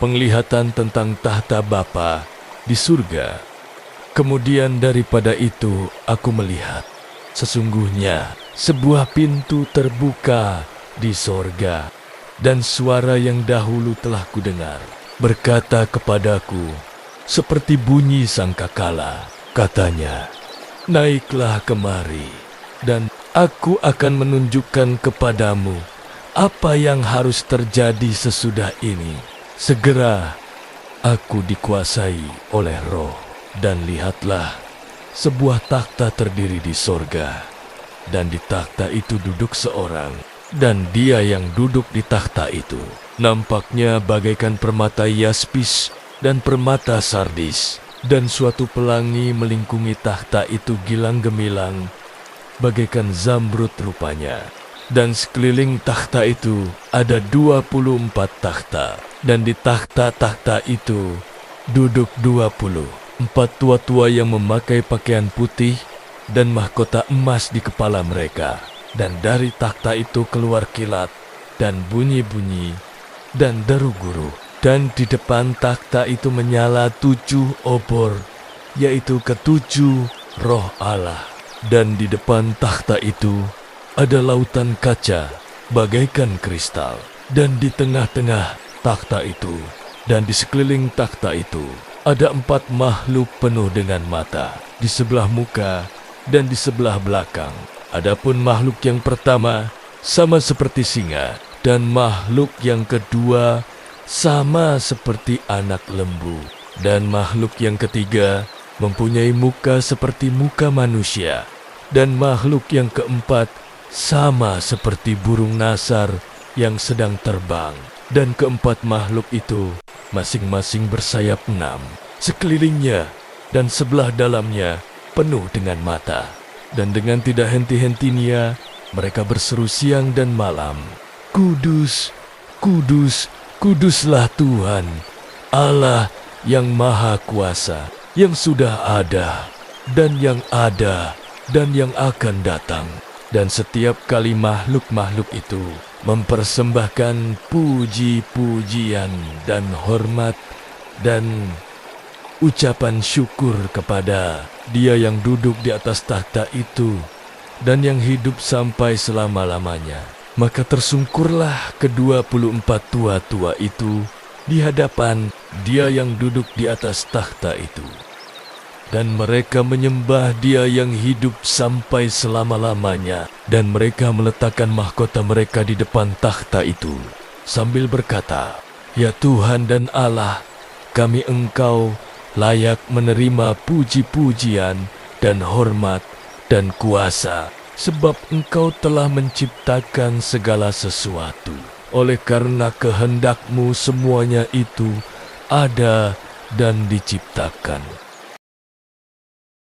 penglihatan tentang tahta Bapa di surga. Kemudian daripada itu aku melihat, sesungguhnya sebuah pintu terbuka di sorga, dan suara yang dahulu telah kudengar berkata kepadaku, seperti bunyi sangkakala, katanya, naiklah kemari, dan aku akan menunjukkan kepadamu apa yang harus terjadi sesudah ini. Segera aku dikuasai oleh Roh, dan lihatlah, sebuah takhta terdiri di sorga, dan di takhta itu duduk seorang, dan dia yang duduk di takhta itu nampaknya bagaikan permata yaspis dan permata sardis, dan suatu pelangi melingkungi takhta itu gilang gemilang, bagaikan zamrud rupanya. Dan sekeliling takhta itu ada 24 takhta, dan di takhta-takhta itu duduk 24 tua-tua yang memakai pakaian putih dan mahkota emas di kepala mereka. Dan dari takhta itu keluar kilat dan bunyi-bunyi dan deru guru. Dan di depan takhta itu menyala 7 obor, yaitu ketujuh roh Allah. Dan di depan takhta itu ada lautan kaca bagaikan kristal, dan di tengah-tengah takhta itu dan di sekeliling takhta itu ada 4 makhluk penuh dengan mata di sebelah muka dan di sebelah belakang. Adapun makhluk yang pertama sama seperti singa, dan makhluk yang kedua sama seperti anak lembu, dan makhluk yang ketiga mempunyai muka seperti muka manusia, dan makhluk yang keempat sama seperti burung nasar yang sedang terbang. Dan keempat makhluk itu masing-masing bersayap 6 sekelilingnya, dan sebelah dalamnya penuh dengan mata. Dan dengan tidak henti-hentinya mereka berseru siang dan malam, Kudus, kudus, kuduslah Tuhan, Allah yang Maha Kuasa, yang sudah ada, dan yang ada, dan yang akan datang. Dan setiap kali makhluk-makhluk itu mempersembahkan puji-pujian dan hormat dan ucapan syukur kepada Dia yang duduk di atas takhta itu dan yang hidup sampai selama-lamanya. Maka tersungkurlah ke-24 tua-tua itu di hadapan Dia yang duduk di atas takhta itu. Dan mereka menyembah Dia yang hidup sampai selama-lamanya. Dan mereka meletakkan mahkota mereka di depan takhta itu, sambil berkata, Ya Tuhan dan Allah, kami Engkau layak menerima puji-pujian dan hormat dan kuasa, sebab Engkau telah menciptakan segala sesuatu. Oleh karena kehendak-Mu semuanya itu ada dan diciptakan.